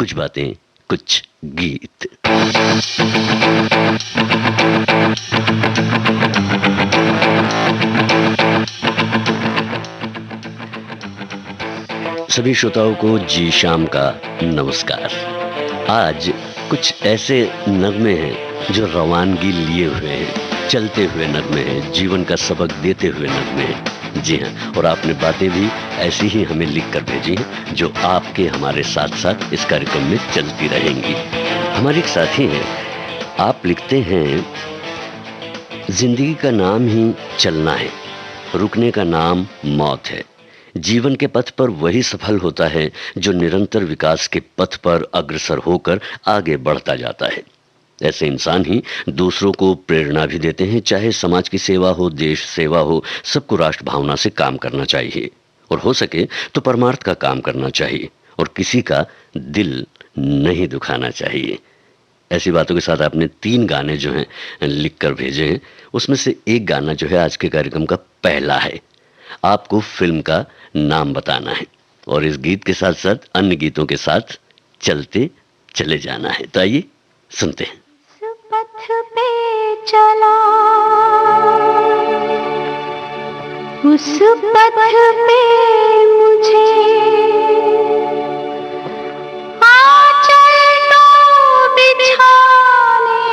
कुछ बातें, कुछ गीत। सभी श्रोताओं को जी शाम का नमस्कार। आज कुछ ऐसे नगमे हैं जो रवानगी लिए हुए हैं, चलते हुए नगमे हैं, जीवन का सबक देते हुए नगमे हैं। जी हाँ, और आपने बातें भी ऐसी ही हमें लिख कर भेजी हैं जो आपके हमारे साथ साथ इस कार्यक्रम में चलती रहेंगी। हमारे एक साथी हैं, आप लिखते हैं, जिंदगी का नाम ही चलना है, रुकने का नाम मौत है। जीवन के पथ पर वही सफल होता है जो निरंतर विकास के पथ पर अग्रसर होकर आगे बढ़ता जाता है। ऐसे इंसान ही दूसरों को प्रेरणा भी देते हैं। चाहे समाज की सेवा हो, देश सेवा हो, सबको राष्ट्र भावना से काम करना चाहिए और हो सके तो परमार्थ का काम करना चाहिए और किसी का दिल नहीं दुखाना चाहिए। ऐसी बातों के साथ आपने 3 गाने जो हैं लिख कर भेजे हैं। उसमें से एक गाना जो है आज के कार्यक्रम का पहला है। आपको फिल्म का नाम बताना है और इस गीत के साथ साथ अन्य गीतों के साथ चलते चले जाना है। तो आइए सुनते हैं। पथ पे चला, उस पथ पे मुझे आंचल तो बिछाने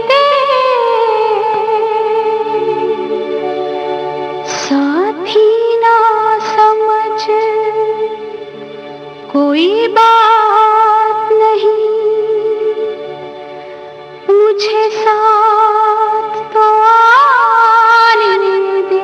दे, साथी ना समझ कोई बात नहीं, मुझे साथ तो आने दे।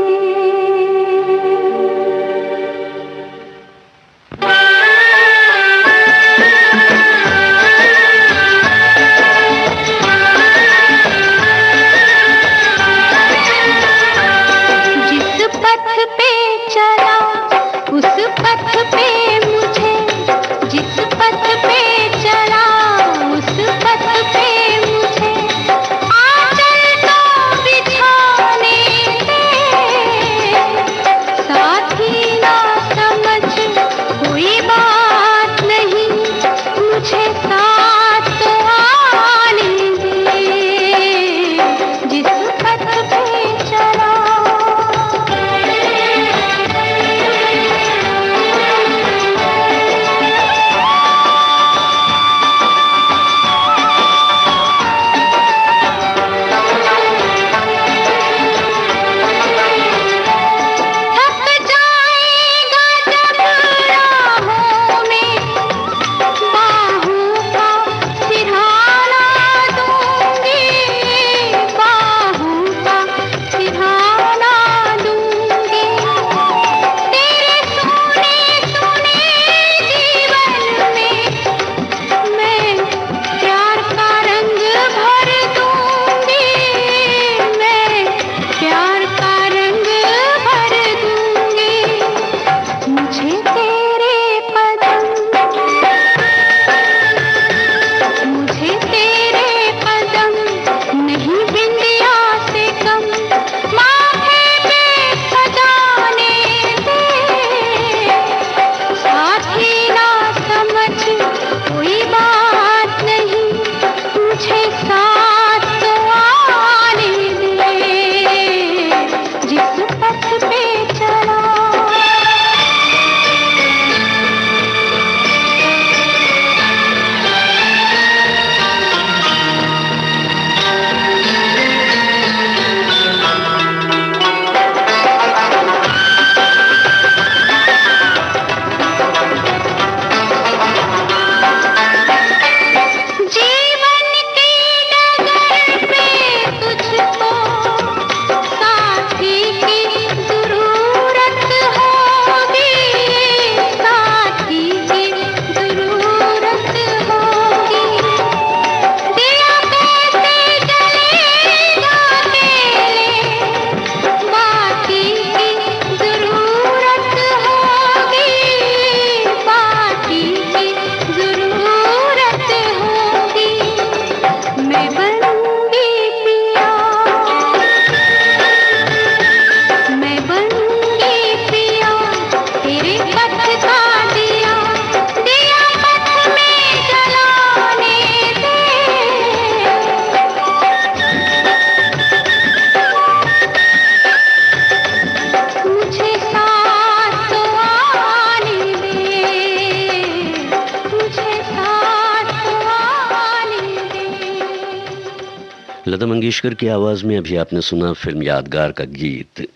लता मंगेशकर की आवाज़ में अभी आपने सुना फिल्म यादगार का गीत।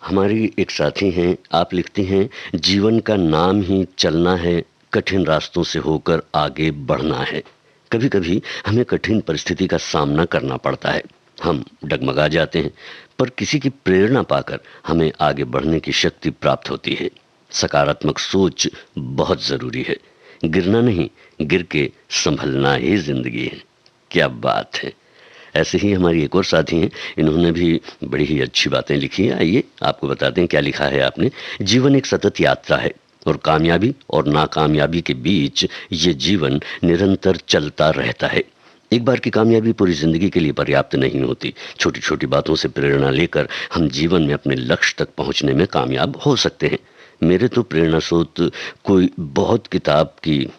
हमारी एक साथी हैं, आप लिखती हैं, जीवन का नाम ही चलना है, कठिन रास्तों से होकर आगे बढ़ना है। कभी कभी हमें कठिन परिस्थिति का सामना करना पड़ता है, हम डगमगा जाते हैं, पर किसी की प्रेरणा पाकर हमें आगे बढ़ने की शक्ति प्राप्त होती है। सकारात्मक सोच बहुत ज़रूरी है। गिरना नहीं, गिर के संभलना ही जिंदगी है। क्या बात है। ऐसे ही हमारी एक और साथी हैं, इन्होंने भी बड़ी ही अच्छी बातें लिखी हैं। आइए आपको बताते हैं क्या लिखा है आपने। जीवन एक सतत यात्रा है और कामयाबी और नाकामयाबी के बीच ये जीवन निरंतर चलता रहता है। एक बार की कामयाबी पूरी जिंदगी के लिए पर्याप्त नहीं होती। छोटी छोटी बातों से प्रेरणा लेकर हम जीवन में अपने लक्ष्य तक पहुंचने में कामयाब हो सकते हैं। मेरे तो प्रेरणा स्रोत कोई बहुत किताब की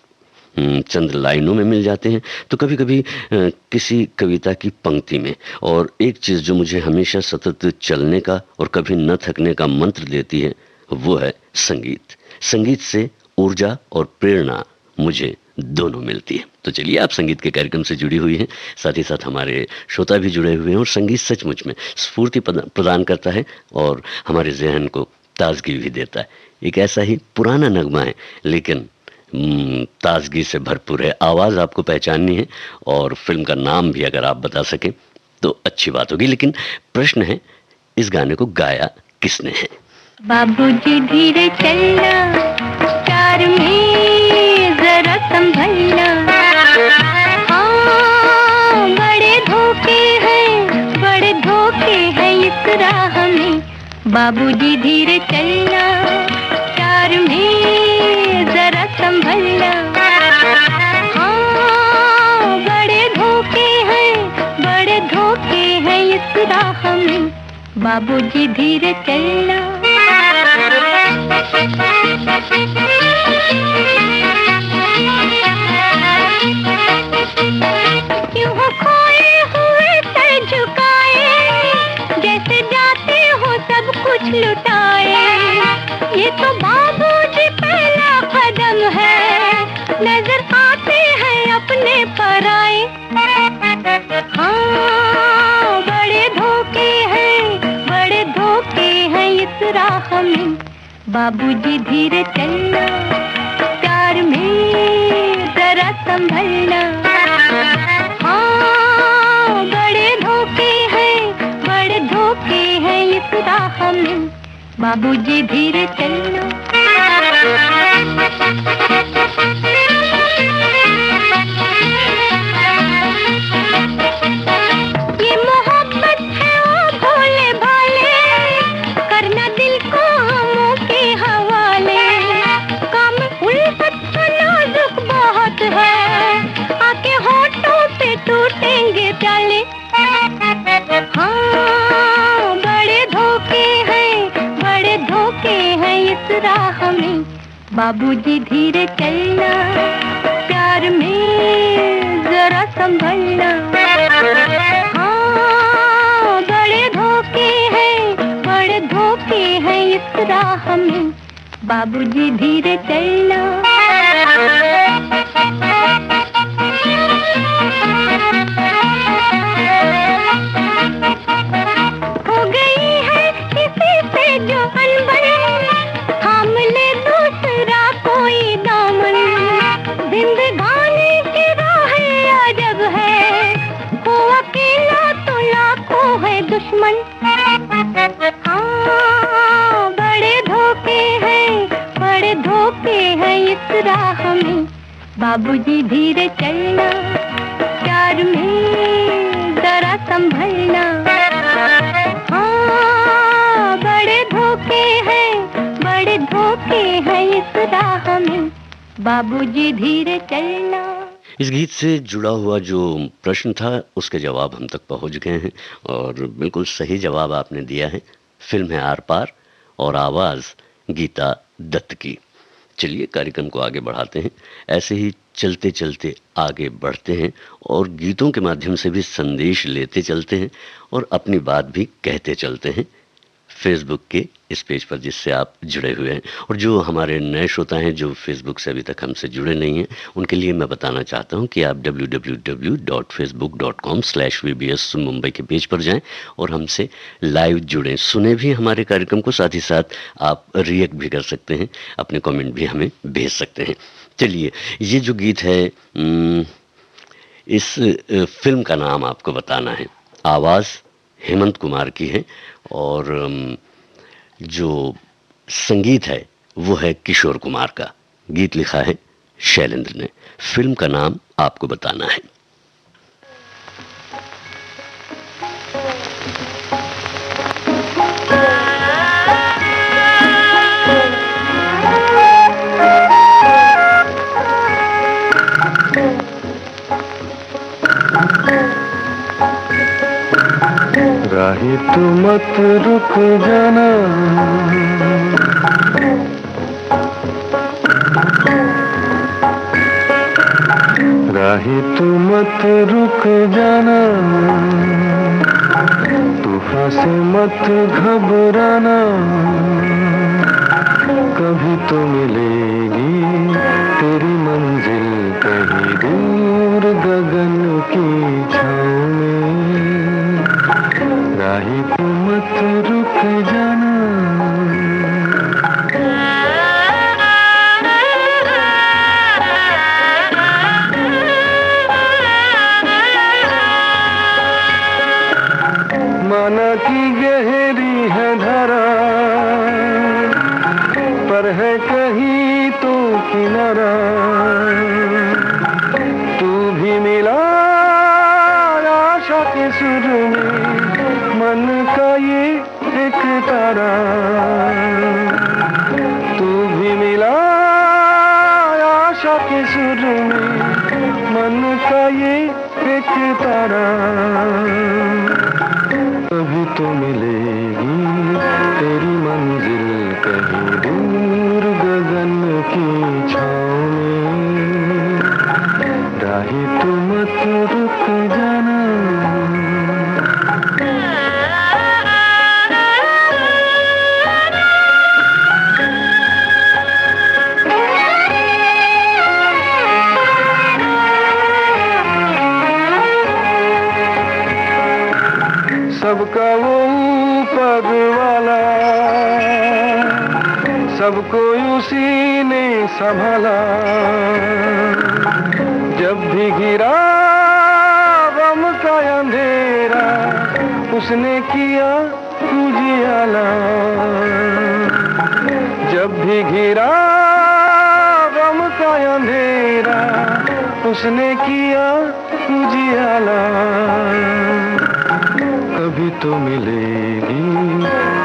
चंद लाइनों में मिल जाते हैं, तो कभी कभी किसी कविता की पंक्ति में। और एक चीज़ जो मुझे हमेशा सतत चलने का और कभी न थकने का मंत्र देती है, वो है संगीत। संगीत से ऊर्जा और प्रेरणा मुझे दोनों मिलती है। तो चलिए, आप संगीत के कार्यक्रम से जुड़ी हुई हैं, साथ ही साथ हमारे श्रोता भी जुड़े हुए हैं, और संगीत सचमुच में स्फूर्ति प्रदान करता है और हमारे जहन को ताजगी भी देता है। एक ऐसा ही पुराना नगमा है, लेकिन ताजगी से भरपूर है। आवाज़ आपको पहचाननी है और फिल्म का नाम भी अगर आप बता सकें तो अच्छी बात होगी। लेकिन प्रश्न है, इस गाने को गाया किसने है? बाबूजी धीरे चलना, कार में जरा संभलना, हाँ बड़े धोखे हैं इस राह में। बाबूजी धीरे चलना, कार में जरा संभलना, हाँ बड़े धोखे हैं इस राह में। बाबूजी धीरे चलना। क्यों हो खोए हुए सर झुकाए, जैसे जाते हो सब कुछ लुटाए। ये तो बाबूजी पहला कदम है, नजर आते हैं अपने पराए। हाँ बड़े धोखे हैं इस राह में। बाबूजी धीरे चलना, प्यार में जरा संभलना, हाँ बड़े धोखे हैं इस राह में। बाबूजी धीरे चलना। ये मोहब्बत है ओ भोले भाले, करना दिल को हमों के हवाले। काम उल्फत नाजुक बहुत है, आके होठों पे टूटेंगे प्याले। हाँ बड़े धोखे हैं इस राह में। बाबूजी धीरे चलना, प्यार में जरा संभलना, हाँ बड़े धोखे हैं इस राह में। बाबूजी धीरे चलना। हो गई है किसी से जो अनबन, थाम ले दूसरा कोई दामन। जिंदगानी की राहें अजब है, वो अकेला तो लाखों है दुश्मन। हाँ बड़े धोखे हैं इस राह में। बाबूजी धीरे चलना, प्यार में जरा संभलना, हाँ बड़े धोखे हैं इस राह में। बाबूजी धीरे चलना। इस गीत से जुड़ा हुआ जो प्रश्न था उसके जवाब हम तक पहुंच गए हैं, और बिल्कुल सही जवाब आपने दिया है। फिल्म है आर पार और आवाज़ गीता दत्त की। चलिए कार्यक्रम को आगे बढ़ाते हैं। ऐसे ही चलते चलते आगे बढ़ते हैं और गीतों के माध्यम से भी संदेश लेते चलते हैं और अपनी बात भी कहते चलते हैं। फेसबुक के इस पेज पर जिससे आप जुड़े हुए हैं। और जो हमारे नए श्रोता हैं जो फेसबुक से अभी तक हमसे जुड़े नहीं हैं, उनके लिए मैं बताना चाहता हूं कि आप www.facebook.com/vbs मुंबई के पेज पर जाएं और हमसे लाइव जुड़ें, सुने भी हमारे कार्यक्रम को, साथ ही साथ आप रिएक्ट भी कर सकते हैं, अपने कमेंट भी हमें भेज सकते हैं। चलिए, ये जो गीत है इस फिल्म का नाम आपको बताना है। आवाज़ हेमंत कुमार की है और जो संगीत है वो है किशोर कुमार का। गीत लिखा है शैलेंद्र ने। फिल्म का नाम आपको बताना है। राही तू मत रुक जाना, राही तू मत रुक जाना, तूफान से मत घबराना, कभी तो मिलेगी तेरी मंजिल कहीं दूर गगन की छाँव में। राही तू मत रुक जाना। माना की गहरी है धारा, पर है कहीं तो किनारा, तू भी मिला आशा के सुर में, मन का ये एक तारा, तू भी मिला आशा के सुर में, मन का ये एक तारा, कभी तो मिलेगी तेरी मंजिल कहीं दूर गगन की छाँव में। राही तू मत रुक जाना। सबका वो ऊपर वाला, सबको उसी ने संभाला, जब भी गिरा गम का अंधेरा, उसने किया उजियाला, जब भी गिरा गम का अंधेरा, उसने किया उजियाला, कभी तो मिलेगी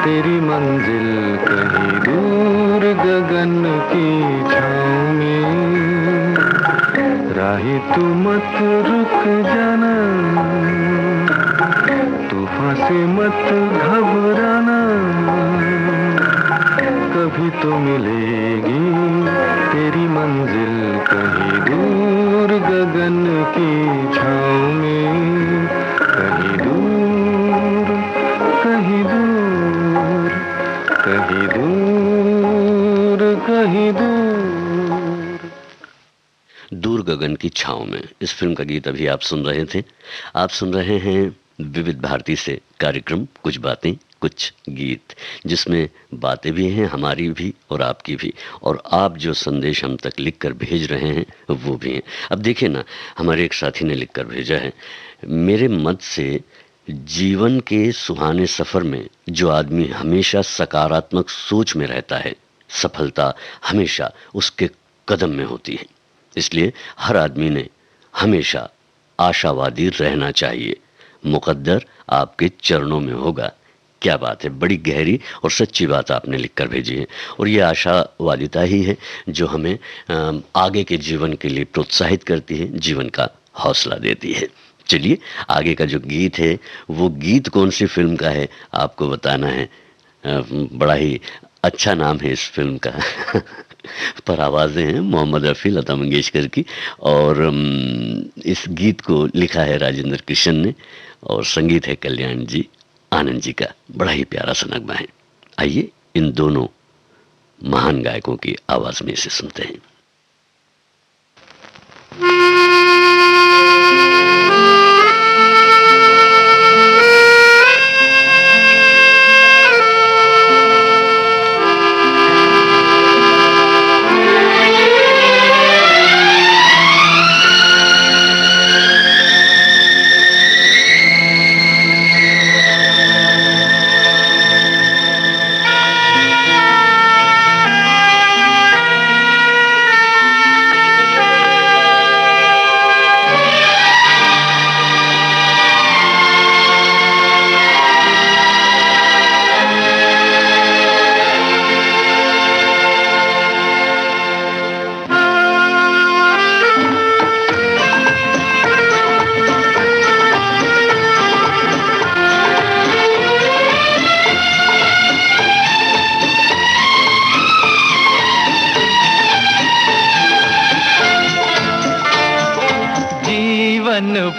तेरी मंजिल कहीं दूर गगन की छाँव में। राही तू मत रुक जाना, तूफान से मत घबराना, कभी तो मिलेगी तेरी मंजिल कहीं दूर गगन की छाँव में। कहीं दूर, कहीं दूर, कहीं दूर, कहीं दूर। दूर गगन की छाँव में, इस फिल्म का गीत अभी आप सुन रहे थे। आप सुन रहे हैं विविध भारती से कार्यक्रम कुछ बातें कुछ गीत, जिसमें बातें भी हैं हमारी भी और आपकी भी, और आप जो संदेश हम तक लिखकर भेज रहे हैं वो भी हैं। अब देखिए ना, हमारे एक साथी ने लिखकर भेजा है, मेरे मत से जीवन के सुहाने सफ़र में जो आदमी हमेशा सकारात्मक सोच में रहता है, सफलता हमेशा उसके कदम में होती है। इसलिए हर आदमी ने हमेशा आशावादी रहना चाहिए। मुकद्दर आपके चरणों में होगा। क्या बात है, बड़ी गहरी और सच्ची बात आपने लिखकर भेजी है। और ये आशावादिता ही है जो हमें आगे के जीवन के लिए प्रोत्साहित करती है, जीवन का हौसला देती है। चलिए, आगे का जो गीत है वो गीत कौन सी फिल्म का है आपको बताना है। बड़ा ही अच्छा नाम है इस फिल्म का पर आवाज़ें हैं मोहम्मद रफ़ी, लता मंगेशकर की, और इस गीत को लिखा है राजेंद्र कृष्ण ने और संगीत है कल्याण जी आनंद जी का। बड़ा ही प्यारा सा नगमा है। आइए इन दोनों महान गायकों की आवाज में इसे सुनते हैं।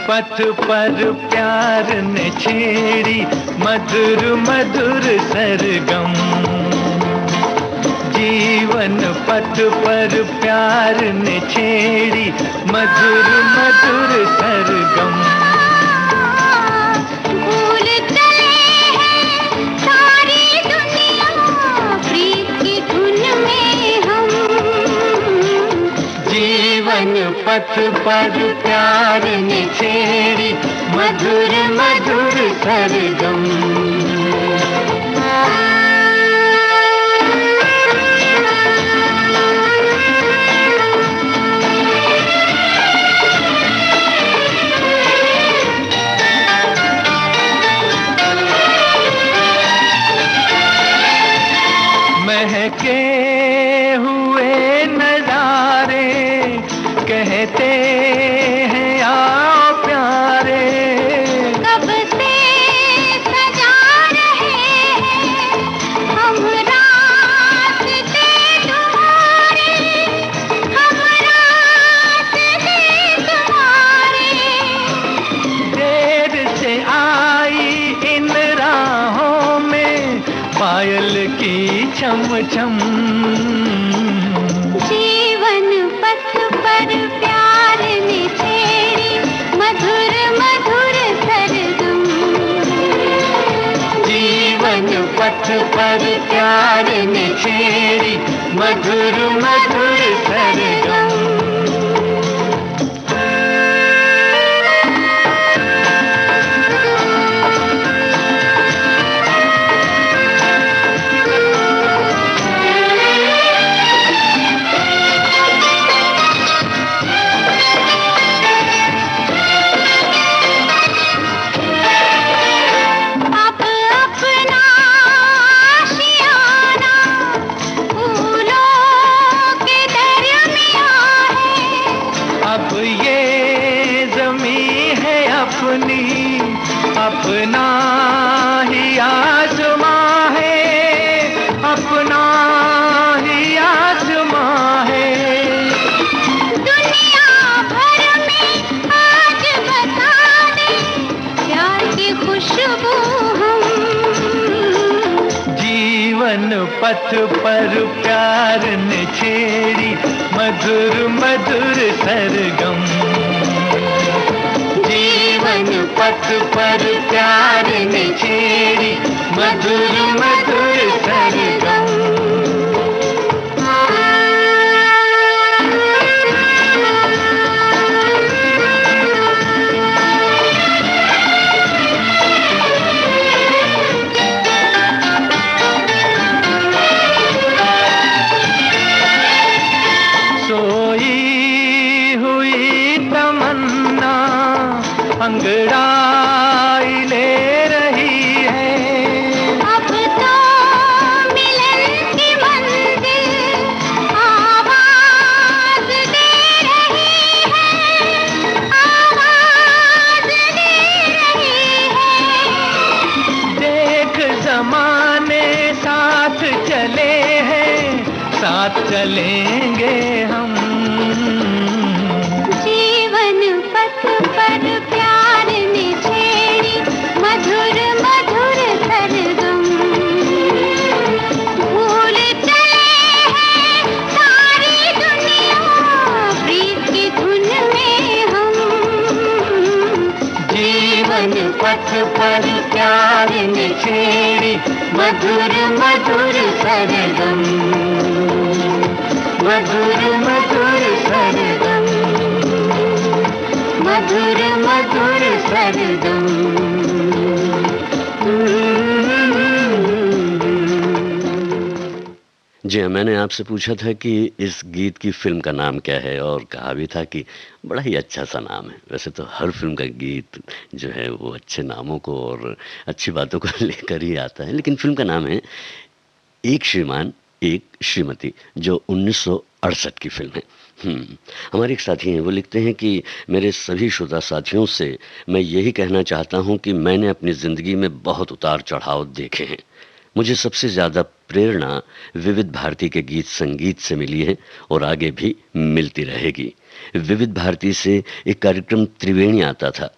पथ पर प्यार ने छेड़ी मधुर मधुर सरगम। जीवन पथ पर प्यार ने छेड़ी मधुर मधुर सरगम। भूल चले हैं सारी दुनिया प्रीत की धुन में हम। जीवन पथ पर प्यार ने छेड़ी मधुर मधुर सरगम। महके हुए नजारे कहते हैं आओ प्यारे। कब से सजा रहे हैं हम रास्ते तुम्हारे, हम रास्ते तुम्हारे। देर से आई इन राहों में पायल की छम छम। जीवन पथ पर प्यार ने छेड़ी मधुर मधुर सरगम। जीवन पथ पर प्यार ने छेड़ी मधुर मधुर सरगम। अपना ही आसमां है, अपना ही आसमां है। दुनिया भर में आज बता दे प्यार की खुशबू हम। जीवन पथ पर प्यार ने छेड़ी मधुर मधुर सरगम। जीवन पथ पर प्यार ने छेड़ी मधुर मधुर सरगम। सोई हुई तमन्ना अंगड़ाई ले रही है। अब तो मिलन की मंजिल आवाज दे रही है, आवाज दे रही है। देख ज़माने साथ चले हैं, साथ चलेंगे हम। जीवन पथ पर प्यार ने छेड़ी मधुर मधुर सरगम। पथ पर प्यार ने छेड़ी मधुर मधुर सरगम, मधुर मधुर सरगम, मधुर मधुर सरगम। जी हाँ, मैंने आपसे पूछा था कि इस गीत की फिल्म का नाम क्या है और कहा भी था कि बड़ा ही अच्छा सा नाम है। वैसे तो हर फिल्म का गीत जो है वो अच्छे नामों को और अच्छी बातों को लेकर ही आता है, लेकिन फिल्म का नाम है एक श्रीमान एक श्रीमती, जो 1968 की फिल्म है। हमारे एक साथी हैं, वो लिखते हैं कि मेरे सभी श्रोता साथियों से मैं यही कहना चाहता हूँ कि मैंने अपनी ज़िंदगी में बहुत उतार चढ़ाव देखे हैं। मुझे सबसे ज़्यादा प्रेरणा विविध भारती के गीत संगीत से मिली है और आगे भी मिलती रहेगी। विविध भारती से एक कार्यक्रम त्रिवेणी आता था,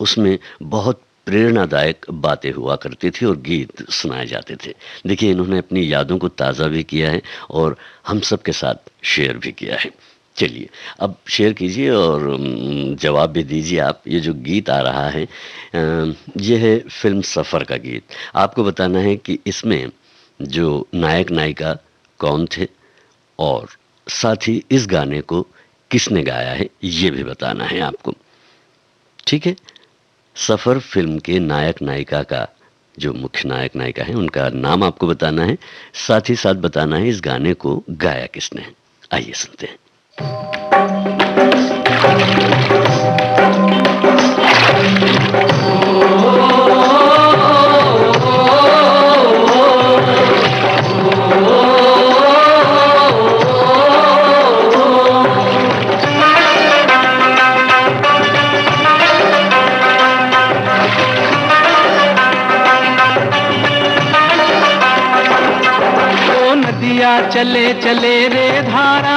उसमें बहुत प्रेरणादायक बातें हुआ करती थी और गीत सुनाए जाते थे। देखिए, इन्होंने अपनी यादों को ताज़ा भी किया है और हम सब के साथ शेयर भी किया है। चलिए, अब शेयर कीजिए और जवाब भी दीजिए आप। ये जो गीत आ रहा है ये है फिल्म सफ़र का गीत। आपको बताना है कि इसमें जो नायक नायिका कौन थे और साथ ही इस गाने को किसने गाया है ये भी बताना है आपको, ठीक है। सफ़र फिल्म के नायक नायिका का जो मुख्य नायक नायिका है उनका नाम आपको बताना है, साथ ही साथ बताना है इस गाने को गाया किसने है। आइए सुनते हैं। चले चले रे धारा,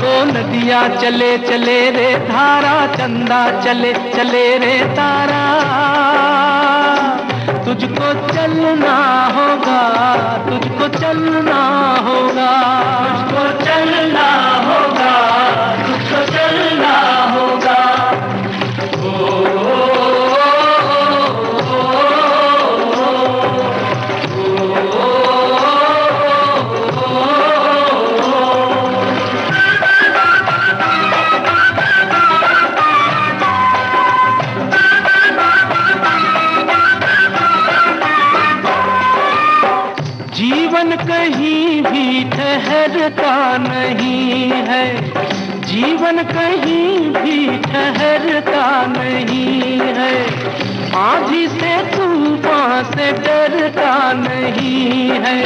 ओ नदिया चले चले रे धारा, चंदा चले चले रे तारा। तुझको चलना होगा, तुझको चलना होगा, तुझको चलना होगा, तुझको चलना होगा। कहीं भी ठहरता नहीं है, जीवन कहीं भी ठहरता नहीं है। आंधी से तूफान से डरता नहीं है।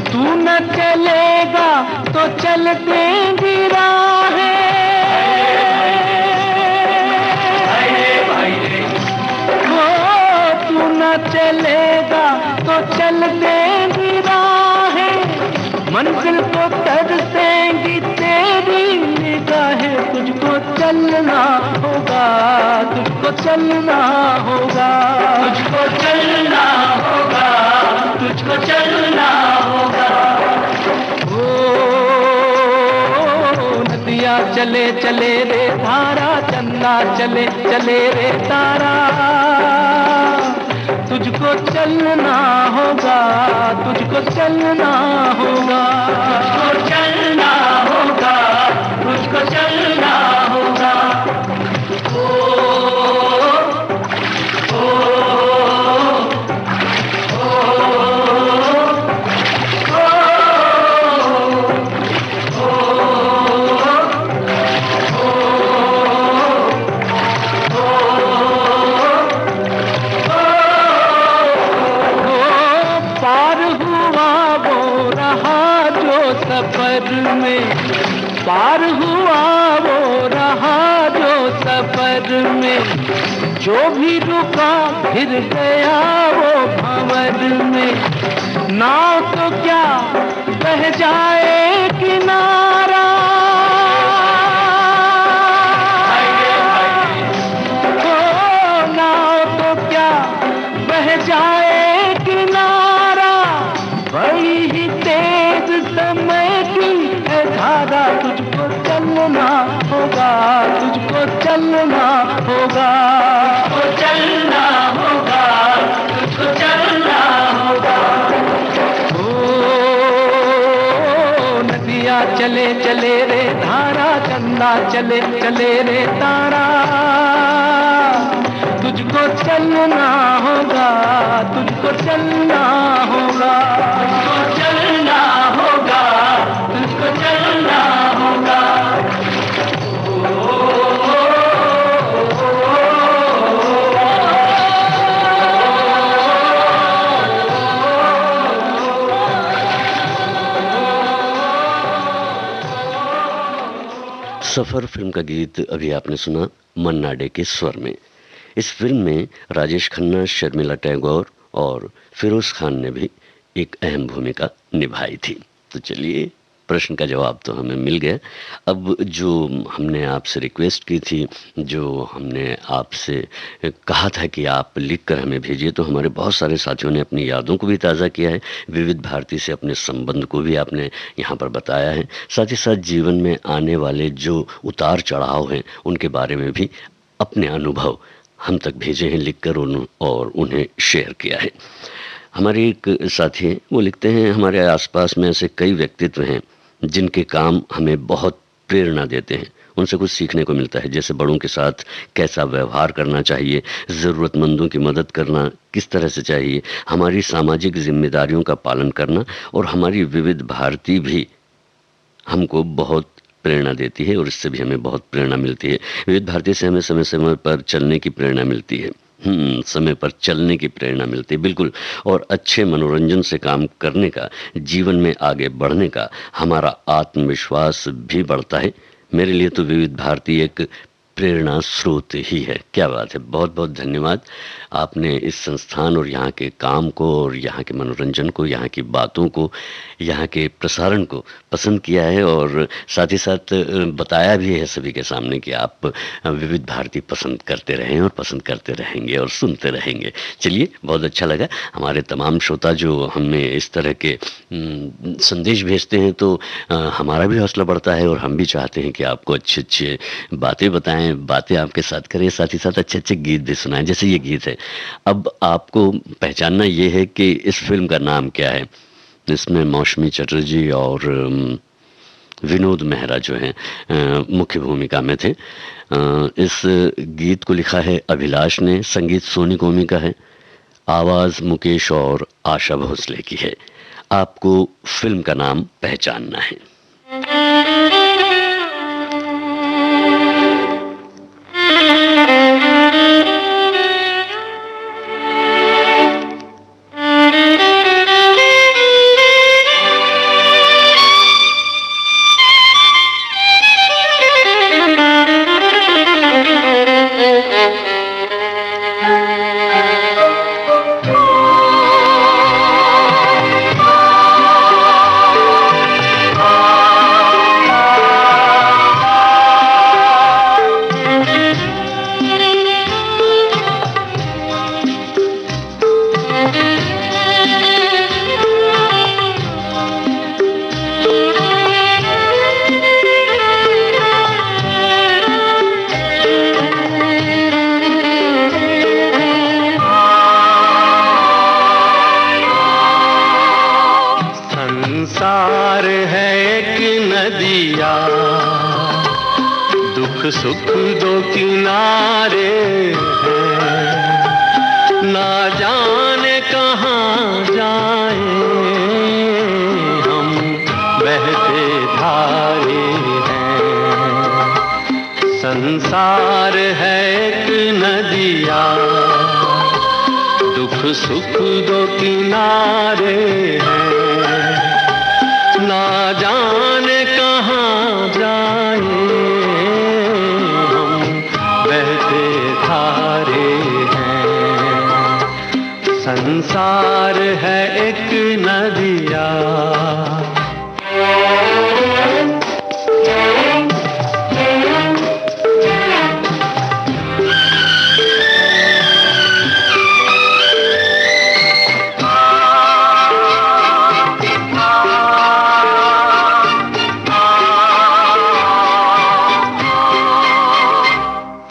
तू न चलेगा तो चल देंगी राहें, तू न चलेगा तो चल देंगी राहें। मंजिल को तरसेंगी तेरी निगाहें। तुझको चलना होगा, तुझको चलना होगा, तुझको चलना होगा, तुझको चलना होगा। ओ नदिया चले चले रे धारा, चंदा चले चले रे तारा। तुझको चलना होगा, तुझको चलना होगा, तुझको चलना होगा, तुझको चलना होगा। पार हुआ वो रहा जो सफर में, जो भी रुका फिर गया वो भंवर में। नाव तो क्या बह जाए किनारा, नाव तो क्या बह जाए किनारा। बड़ी ही तेज समय की है धारा, दरिया चले चले रे धारा, चंदा चले चले रे तारा। तुझको चलना होगा, तुझको चलना होगा, तुझको चलना होगा, तुझको चलना होगा। सफर फिल्म का गीत अभी आपने सुना मन्ना डे के स्वर में। इस फिल्म में राजेश खन्ना, शर्मिला टैगोर और फिरोज खान ने भी एक अहम भूमिका निभाई थी। तो चलिए, प्रश्न का जवाब तो हमें मिल गया। अब जो हमने आपसे रिक्वेस्ट की थी, जो हमने आपसे कहा था कि आप लिखकर हमें भेजिए, तो हमारे बहुत सारे साथियों ने अपनी यादों को भी ताज़ा किया है। विविध भारती से अपने संबंध को भी आपने यहाँ पर बताया है। साथ ही साथ जीवन में आने वाले जो उतार चढ़ाव हैं उनके बारे में भी अपने अनुभव हम तक भेजे हैं लिखकर, और उन्हें शेयर किया है। हमारे एक साथी हैं, वो लिखते हैं, हमारे आसपास में ऐसे कई व्यक्तित्व हैं जिनके काम हमें बहुत प्रेरणा देते हैं। उनसे कुछ सीखने को मिलता है, जैसे बड़ों के साथ कैसा व्यवहार करना चाहिए, ज़रूरतमंदों की मदद करना किस तरह से चाहिए, हमारी सामाजिक जिम्मेदारियों का पालन करना। और हमारी विविध भारती भी हमको बहुत प्रेरणा देती है और इससे भी हमें बहुत प्रेरणा मिलती है। विविध भारती से हमें समय समय पर चलने की प्रेरणा मिलती है। समय पर चलने की प्रेरणा मिलती है, बिल्कुल। और अच्छे मनोरंजन से काम करने का, जीवन में आगे बढ़ने का हमारा आत्मविश्वास भी बढ़ता है। मेरे लिए तो विविध भारती एक प्रेरणा स्रोत ही है। क्या बात है, बहुत बहुत धन्यवाद। आपने इस संस्थान और यहाँ के काम को और यहाँ के मनोरंजन को, यहाँ की बातों को, यहाँ के प्रसारण को पसंद किया है और साथ ही साथ बताया भी है सभी के सामने कि आप विविध भारती पसंद करते रहें और पसंद करते रहेंगे और सुनते रहेंगे। चलिए, बहुत अच्छा लगा। हमारे तमाम श्रोता जो हमें इस तरह के संदेश भेजते हैं तो हमारा भी हौसला बढ़ता है और हम भी चाहते हैं कि आपको अच्छे अच्छे बातें बताएं, बातें आपके साथ करें, साथ ही साथ अच्छे अच्छे गीत भी सुनाएं, जैसे ये गीत है। अब आपको पहचानना ये है कि इस फिल्म का नाम क्या है। इसमें मौसमी चटर्जी और विनोद मेहरा जो हैं मुख्य भूमिका में थे। इस गीत को लिखा है अभिलाष ने, संगीत सोनी कोमी का है, आवाज़ मुकेश और आशा भोसले की है। आपको फिल्म का नाम पहचानना है। संसार है एक नदिया, दुख सुख दो किनारे हैं, ना जाने कहाँ जाए हम बहते धारे हैं। संसार है एक नदिया, दुख सुख दो किनारे हैं, ना जाने कहाँ जाए हम बहते धारे हैं। संसार है एक नदिया।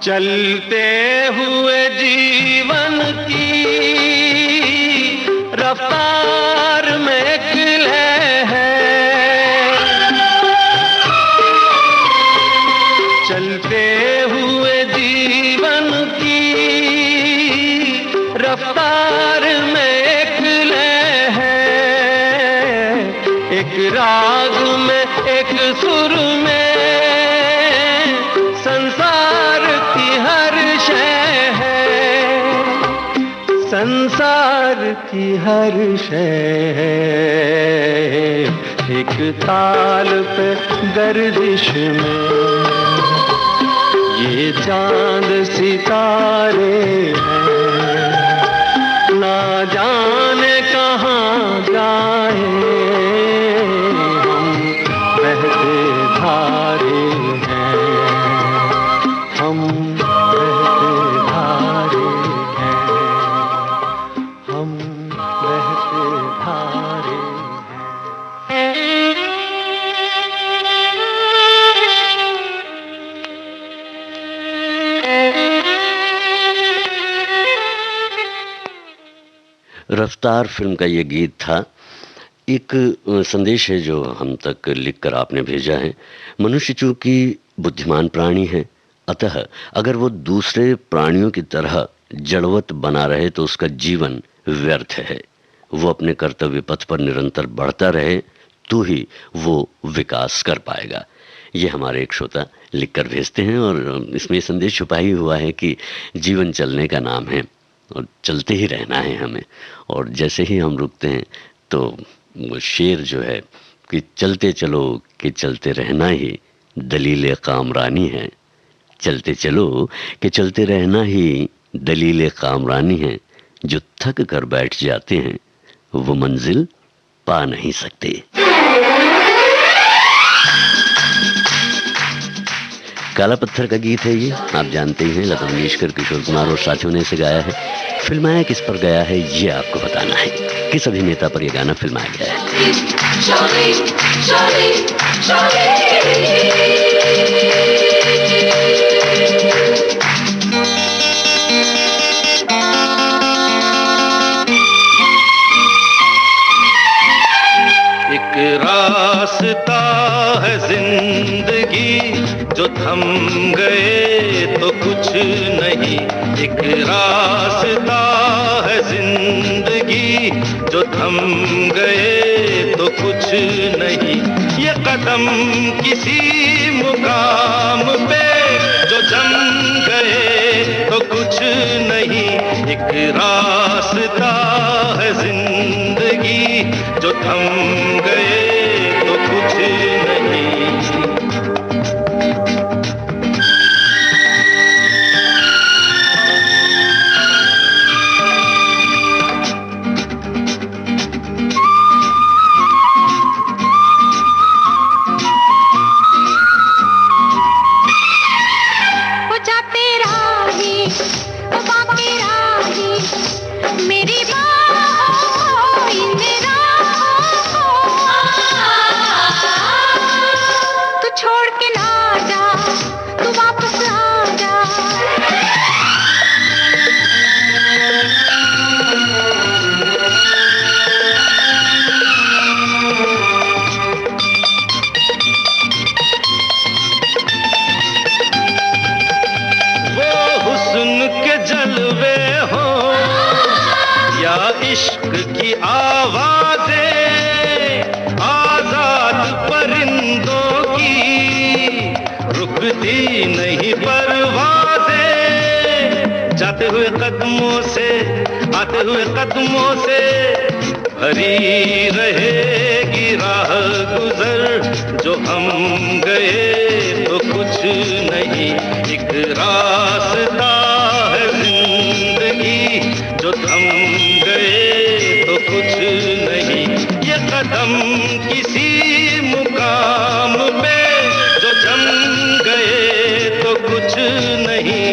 चलते हुए जीवन की रफ्तार में एक लय है, एक राग में एक सुर में संसार की हर शय है, संसार की हर शय है। एक ताल पे गर्दिश में ये चांद सितारे हैं, ना जाने कहाँ जाए हम बहते धारे हैं, हम बहते धारे हैं, हम बहते धारे हैं। रफ्तार फिल्म का ये गीत था। एक संदेश है जो हम तक लिखकर आपने भेजा है। मनुष्य चूंकि बुद्धिमान प्राणी है, अतः अगर वो दूसरे प्राणियों की तरह जड़वत बना रहे तो उसका जीवन व्यर्थ है। वो अपने कर्तव्य पथ पर निरंतर बढ़ता रहे तो ही वो विकास कर पाएगा। ये हमारे एक श्रोता लिखकर भेजते हैं और इसमें संदेश छुपा ही हुआ है कि जीवन चलने का नाम है और चलते ही रहना है हमें। और जैसे ही हम रुकते हैं तो वो शेर जो है कि चलते चलो कि चलते रहना ही दलील कामरानी है, चलते चलो कि चलते रहना ही दलील कामरानी है। जो थक कर बैठ जाते हैं वो मंजिल पा नहीं सकते। काला पत्थर का गीत है ये, आप जानते ही हैं। लता मंगेशकर, किशोर कुमार और साथियों ने इसे गाया है। फिल्माया किस पर गया है ये आपको बताना है। किस अभिनेता पर यह गाना फिल्माया गया है? एक रास्ता है जिंदगी जो थम गए तो कुछ नहीं, एक रास्ता है जिंदगी जो थम गए तो कुछ नहीं। ये कदम किसी मुकाम पे जो जम गए तो कुछ नहीं, एक रास्ता है जिंदगी जो थम गए तो कुछ नहीं। मेरी बाहों इन इश्क की आवाज़ें आजाद परिंदों की रुकती नहीं परवाज़ें, जाते हुए कदमों से आते हुए कदमों से भरी रहेगी राह गुजर, जो हम गए तो कुछ नहीं, एक रास्ता है जिंदगी जो थम गए तो कुछ नहीं, ये कदम किसी मुकाम पे जो जम गए तो कुछ नहीं।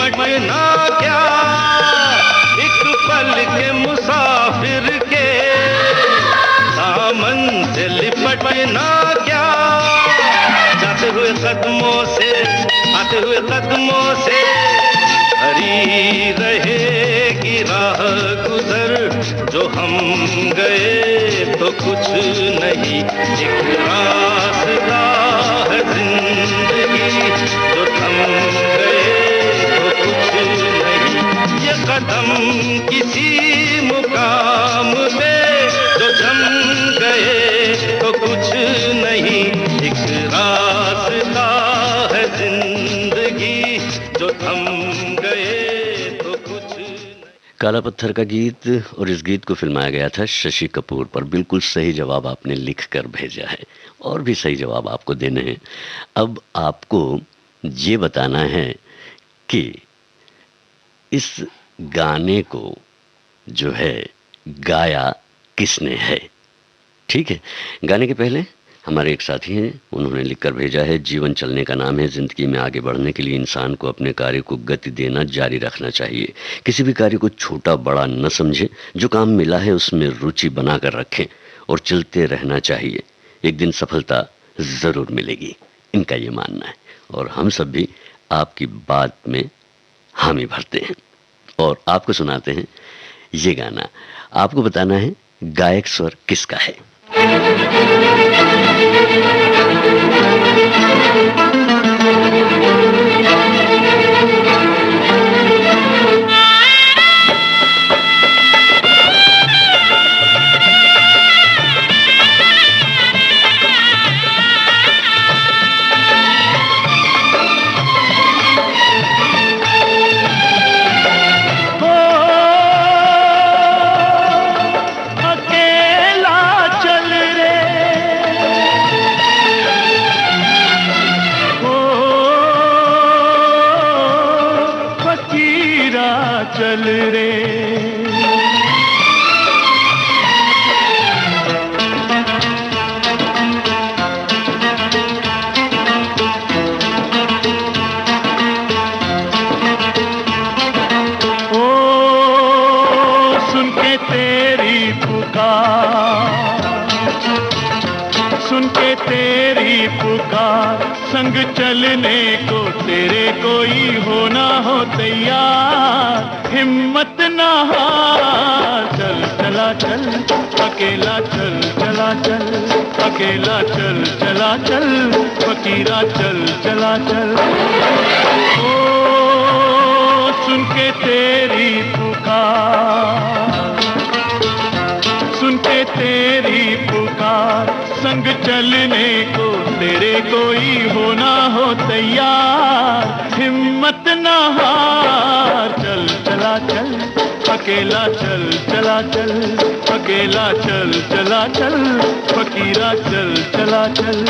लिपटना क्या एक पल के मुसाफिर के दामन से लिपटना क्या जाते हुए कदमों से आते हुए कदमों से हरी रहेगी राह गुजर जो हम गए तो कुछ नहीं एक रास्ता है जिंदगी जो थम गए तो कुछ नहीं ये कदम किसी मुकाम पे जो जम गए तो कुछ नहीं एक रास्ता है जिंदगी जो थम गए तो कुछ नहीं। काला पत्थर का गीत, और इस गीत को फिल्माया गया था शशि कपूर पर। बिल्कुल सही जवाब आपने लिख कर भेजा है, और भी सही जवाब आपको देने हैं। अब आपको ये बताना है कि इस गाने को जो है गाया किसने है। ठीक है, गाने के पहले हमारे एक साथी हैं, उन्होंने लिखकर भेजा है, जीवन चलने का नाम है, जिंदगी में आगे बढ़ने के लिए इंसान को अपने कार्य को गति देना जारी रखना चाहिए। किसी भी कार्य को छोटा बड़ा न समझे, जो काम मिला है उसमें रुचि बनाकर रखें और चलते रहना चाहिए। एक दिन सफलता जरूर मिलेगी, इनका ये मानना है, और हम सब भी आपकी बात में हामी भरते हैं और आपको सुनाते हैं ये गाना। आपको बताना है गायक स्वर किसका है। चल रे ओ सुन के तेरी पुकार, सुन के तेरी पुकार, संग चलने को तेरे कोई हो ना हो तैयार। हिम्मत ना हार, चल चला चल अकेला, चल चला चल अकेला, चल चला चल फकीरा, चल चला चल। ओ सुन के तेरी पुकार, सुन के तेरी पुकार, संग चलने को तेरे कोई हो ना हो तैयार। हिम्मत ना हार, चल चला चल अकेला, चल चला चल अकेला, चल चला चल फकीरा, चल चला चल।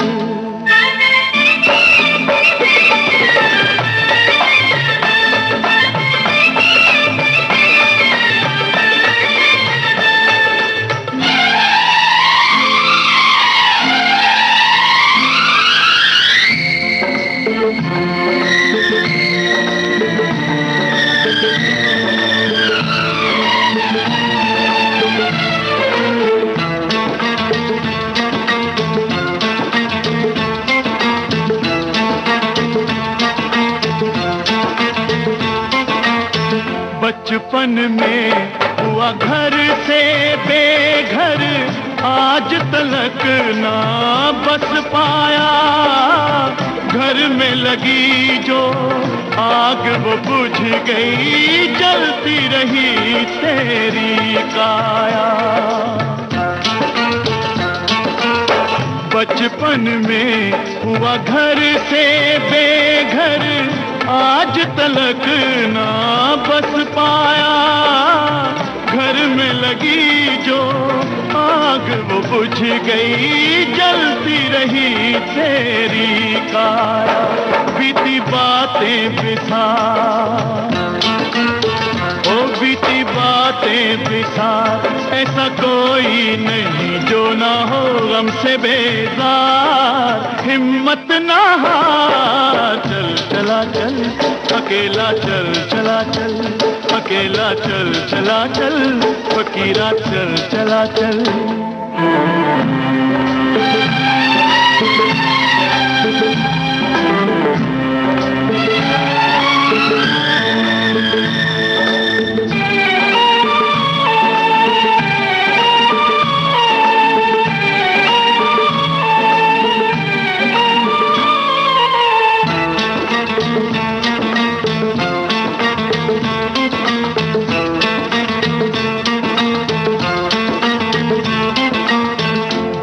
बचपन में हुआ घर से बेघर, आज तलक ना बस पाया। घर में लगी जो आग वो बुझ गई, जलती रही तेरी काया। बचपन में हुआ घर से बेघर, आज तलक ना बस पाया। घर में लगी जो आग वो बुझ गई, जलती रही तेरी काया। बीती बातें बिसार, ओ बीती बातें बिसार, ऐसा कोई नहीं जो ना हो गम से बेजार। हिम्मत ना हार, चल चला चल अकेला, चल चला चल अकेला, चल चला चल फकीरा, चल चला चल।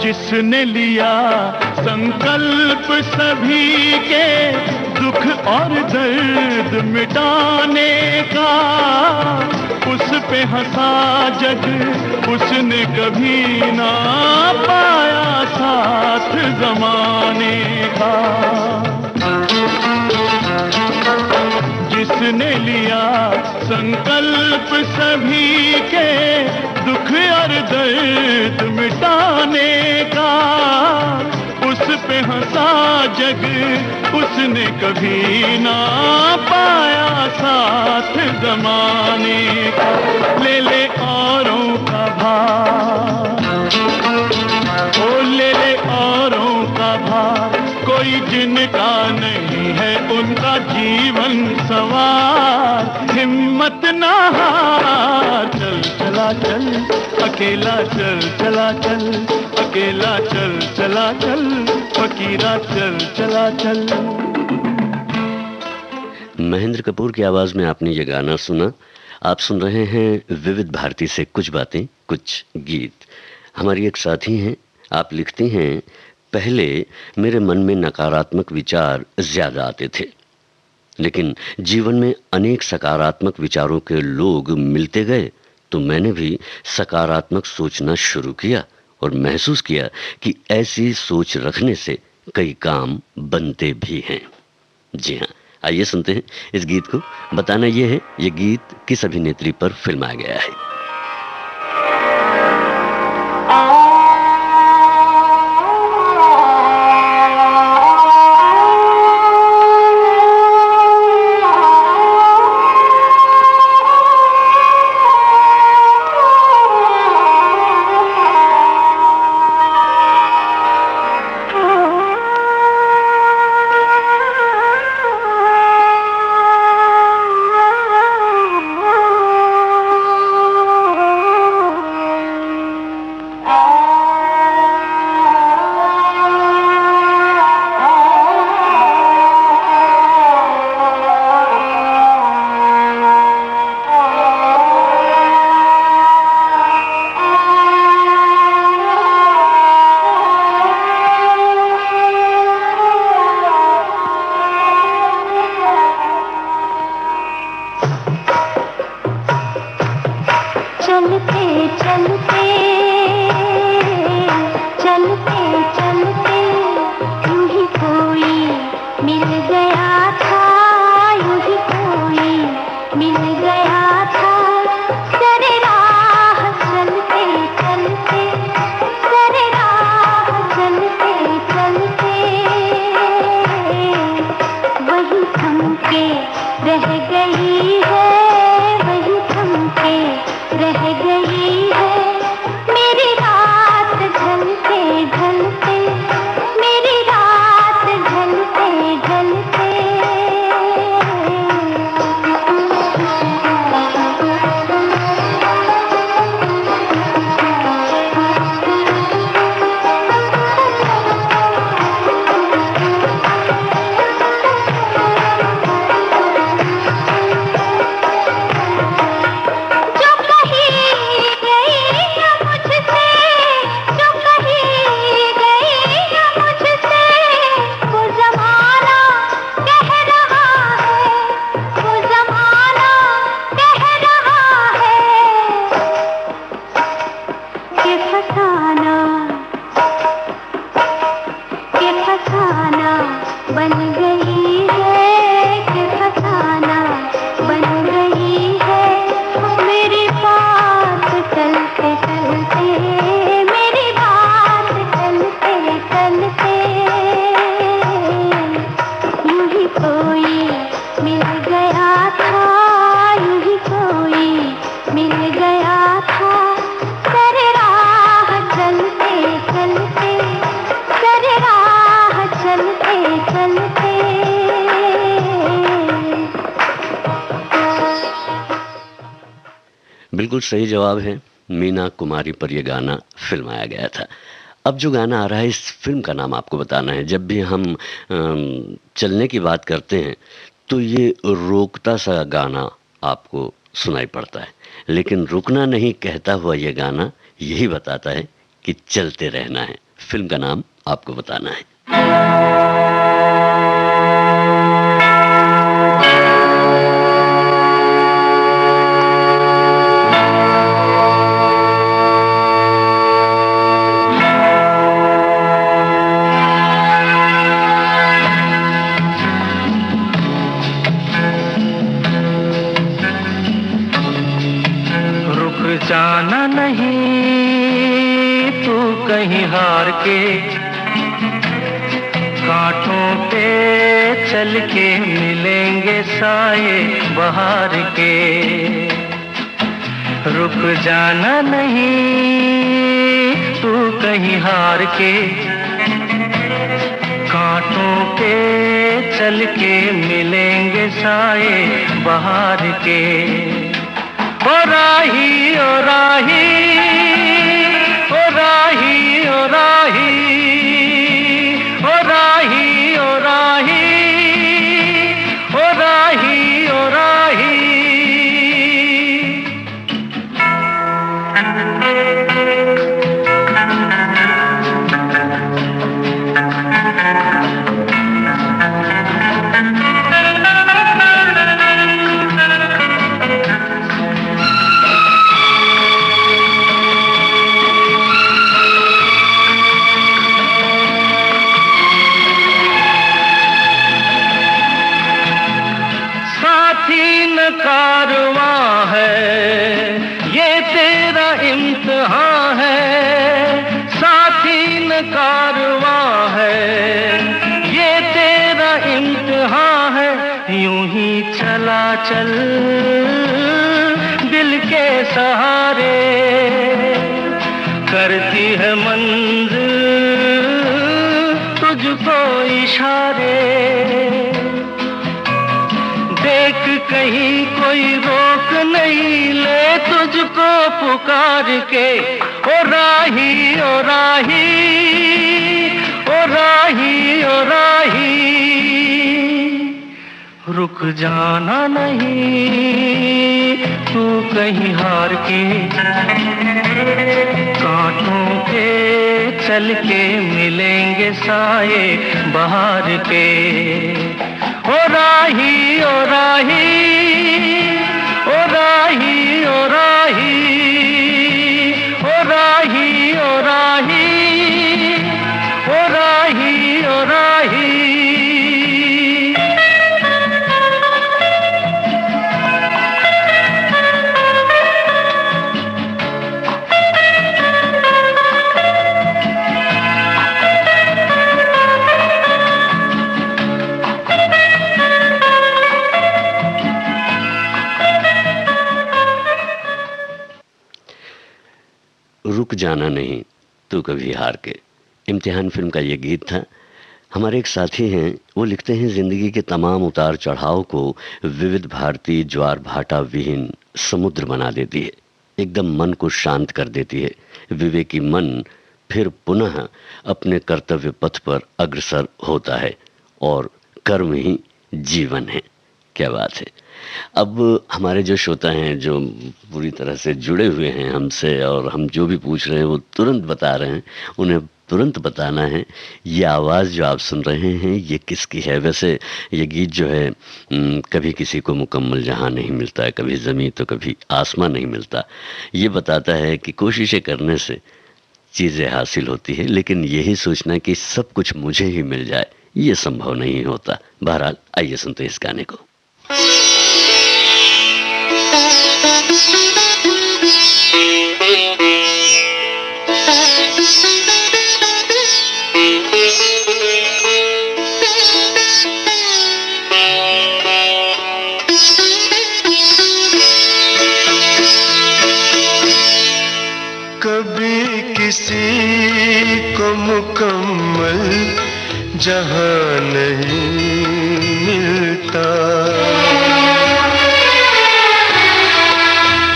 जिसने लिया संकल्प सभी के दुख और दर्द मिटाने का, उस पे हंसा जग उसने कभी ना पाया साथ जमाने का। जिसने लिया संकल्प सभी के दुख और दर्द मिटाने का, उस पे हंसा जग उसने कभी ना पाया साथ जमाने का। ले ले औरों का भार, ओ ले ले औरों का भार, कोई जिनका नहीं है उनका जीवन सवार। हिम्मत ना हार, चल चला चल अकेला, चल चला चल अकेला, चल चला चल फकीरा, चल चला चल। महेंद्र कपूर की आवाज में आपने ये गाना सुना। आप सुन रहे हैं विविध भारती से कुछ बातें कुछ गीत। हमारी एक साथी हैं, आप लिखती हैं, पहले मेरे मन में नकारात्मक विचार ज्यादा आते थे, लेकिन जीवन में अनेक सकारात्मक विचारों के लोग मिलते गए तो मैंने भी सकारात्मक सोचना शुरू किया और महसूस किया कि ऐसी सोच रखने से कई काम बनते भी हैं। जी हाँ, आइए सुनते हैं इस गीत को। बताना यह है ये गीत किस अभिनेत्री पर फिल्माया गया है। जो कहीं गई बिल्कुल सही जवाब है। मीना कुमारी पर यह गाना फिल्माया गया था। अब जो गाना आ रहा है, इस फिल्म का नाम आपको बताना है। जब भी हम चलने की बात करते हैं तो ये रोकता सा गाना आपको सुनाई पड़ता है, लेकिन रुकना नहीं कहता हुआ ये गाना यही बताता है कि चलते रहना है। फिल्म का नाम आपको बताना है। जाना नहीं तू कहीं हार के, कांटों पे चल के मिलेंगे साए बहार के। रुक जाना नहीं तू कहीं हार के, कांटों पे चल के मिलेंगे साए बहार के। ओ राही ओ राही ओ राही ओ राही ओ राही ओ राही ओ राही ओ राही। कारवां है ये तेरा इम्तिहान है, साथी न कारवां है ये तेरा इम्तिहान है। यूं ही चला चल दिल के सहारे, करती है मंजिल तुझको इशारे। देख कहीं कोई रोक नहीं ले तुझको पुकार के। ओ राही ओ राही ओ राही ओ राही। रुक जाना नहीं तू कहीं हार के, कांटों पे चल के मिलेंगे साए बहार के। ओ राही ओ राही ओ राही ओ राही ओ राही ओ राही ओ राही ओ राही। रुक जाना नहीं तू कभी हार के, इम्तिहान फिल्म का ये गीत था। हमारे एक साथी हैं, वो लिखते हैं, जिंदगी के तमाम उतार चढ़ाव को विविध भारती ज्वार भाटा विहीन समुद्र बना देती है, एकदम मन को शांत कर देती है। विवेकी मन फिर पुनः अपने कर्तव्य पथ पर अग्रसर होता है और कर्म ही जीवन है। क्या बात है। अब हमारे जो श्रोता हैं, जो पूरी तरह से जुड़े हुए हैं हमसे, और हम जो भी पूछ रहे हैं वो तुरंत बता रहे हैं, उन्हें तुरंत बताना है ये आवाज़ जो आप सुन रहे हैं ये किसकी है। वैसे ये गीत जो है कभी किसी को मुकम्मल जहां नहीं मिलता है, कभी ज़मीन तो कभी आसमां नहीं मिलता। ये बताता है कि कोशिशें करने से चीज़ें हासिल होती है, लेकिन यही सोचना कि सब कुछ मुझे ही मिल जाए ये संभव नहीं होता। बहरहाल आइए सुनते इस गाने को। कभी किसी को मुकम्मल जहां नहीं मिलता,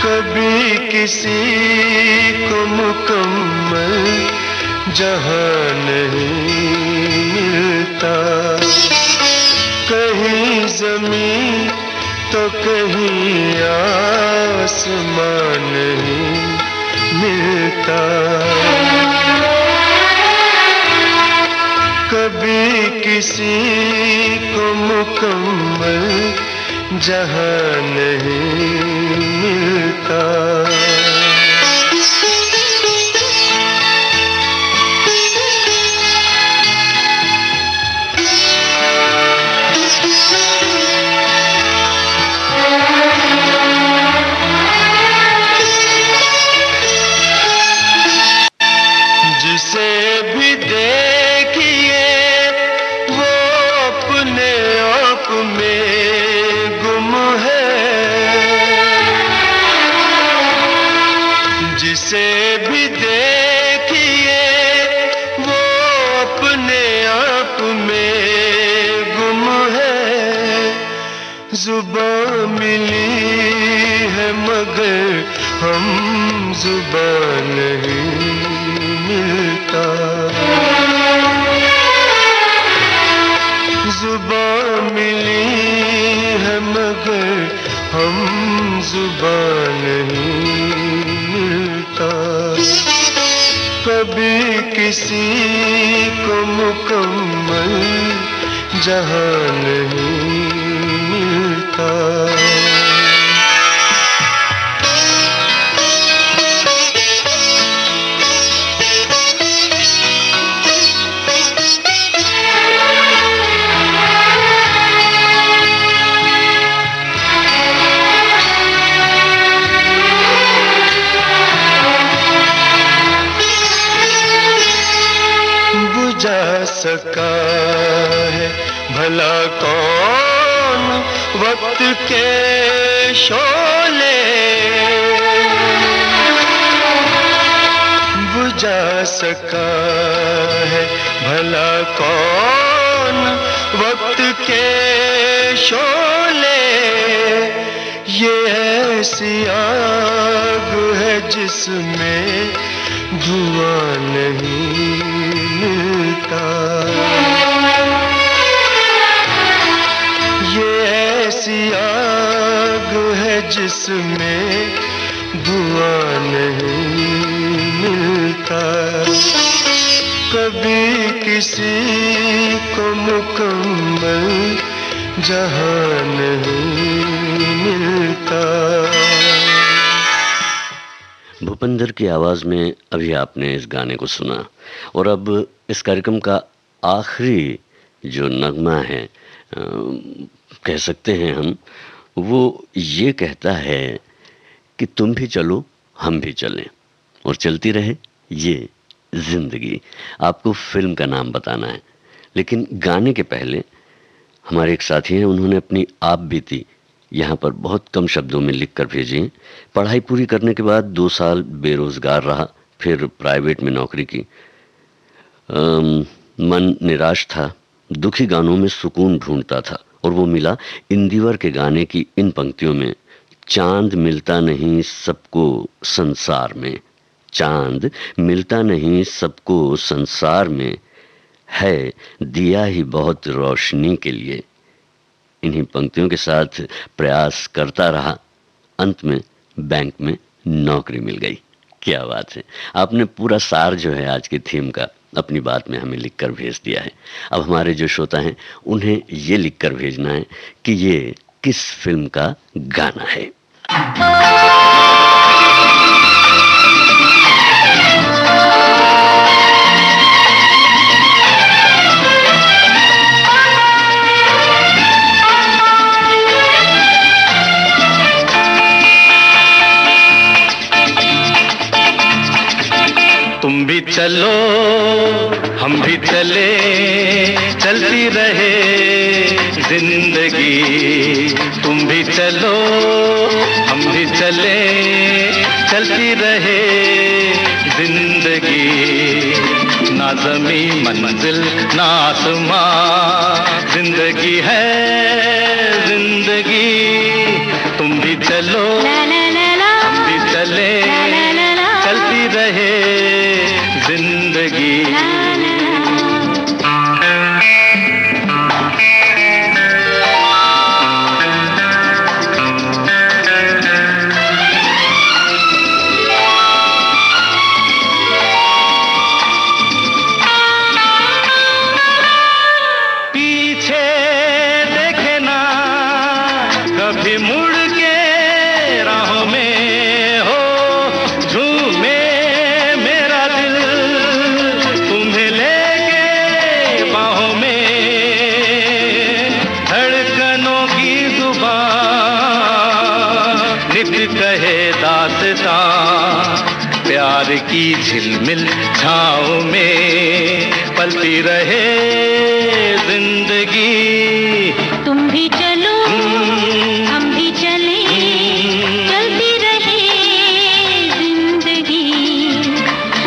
कभी किसी को मुकम्मल जहां नहीं मिलता। कहीं जमीन तो कहीं आसमान नहीं मिलता। कभी किसी को मुकम्मल जहां नहीं मिलता। जिसे भी देखिए वो अपने आप में गुम है। जिसे भी देखिए वो अपने आप में गुम है। जुबान मिली है मगर हम जुबान नहीं मिलता। जुबान मिली है मगर हम जुबान नहीं मिलता। कभी किसी को मुकम्मल जहां नहीं मिलता। बुझा सका है भला कौन वक्त के शोले। बुझा सका है भला कौन वक्त के शोले। ये ऐसी आग है जिसमें धुआं नहीं मिलता। ये ऐसी आग है जिसमें धुआं नहीं मिलता। कभी किसी को मुकम्मल जहां नहीं मिलता। भूपेंद्र की आवाज में अभी आपने इस गाने को सुना और अब इस कार्यक्रम का आखिरी जो नगमा है कह सकते हैं हम, वो ये कहता है कि तुम भी चलो हम भी चलें और चलती रहे ये जिंदगी। आपको फिल्म का नाम बताना है, लेकिन गाने के पहले हमारे एक साथी हैं, उन्होंने अपनी आप बीती यहाँ पर बहुत कम शब्दों में लिख कर भेजी। पढ़ाई पूरी करने के बाद 2 साल बेरोजगार रहा, फिर प्राइवेट में नौकरी की। मन निराश था, दुखी गानों में सुकून ढूंढता था और वो मिला इंदिवर के गाने की इन पंक्तियों में। चांद मिलता नहीं सबको संसार में, चांद मिलता नहीं सबको संसार में, है दिया ही बहुत रोशनी के लिए। इन्हीं पंक्तियों के साथ प्रयास करता रहा, अंत में बैंक में नौकरी मिल गई। क्या बात है, आपने पूरा सार जो है आज की थीम का अपनी बात में हमें लिखकर भेज दिया है। अब हमारे जो श्रोता हैं उन्हें ये लिखकर भेजना है कि ये किस फिल्म का गाना है। तुम भी चलो हम भी चले, चलती रहे जिंदगी। तुम भी चलो हम भी चले, चलती रहे जिंदगी। ना ज़मीं मंजिल ना आसमां, जिंदगी है जिंदगी। तुम भी चलो हम भी चले, प्यार की झिलमिल छाँव में पलती रहे जिंदगी। तुम भी चलो हम भी चले, चलती रहे जिंदगी।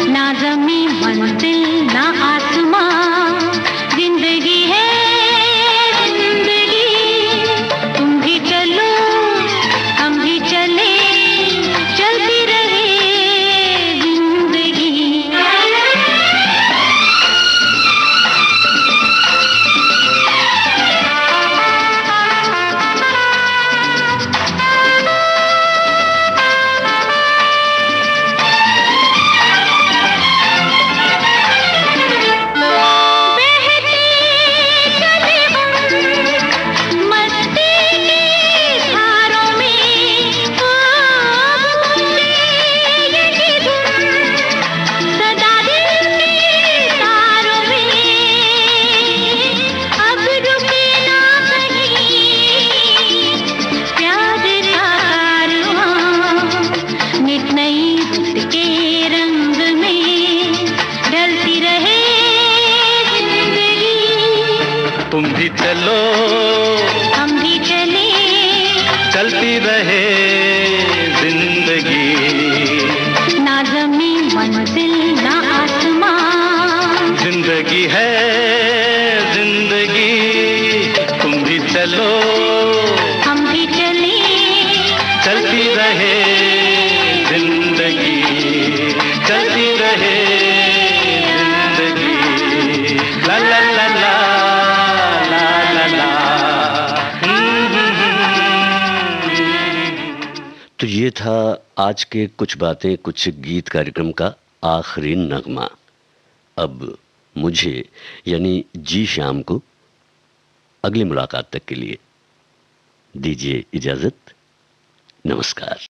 ना ज़मीं मंजिल ना आसमां, जिंदगी है जिंदगी। तुम भी चलो हम भी चले, चलती रहे जिंदगी। तुम भी चलो हम भी चले, चलती रहे जिंदगी। ना ज़मीं मंजिल ना आसमां, जिंदगी है जिंदगी। तुम भी चलो हम भी चले, चलती रहे जिंदगी, चलती रहे जिंदगी। ला ला ला ला तो ये था आज के कुछ बातें कुछ गीत कार्यक्रम का आखिरी नगमा। अब मुझे यानी जी श्याम को अगली मुलाकात तक के लिए दीजिए इजाजत। नमस्कार।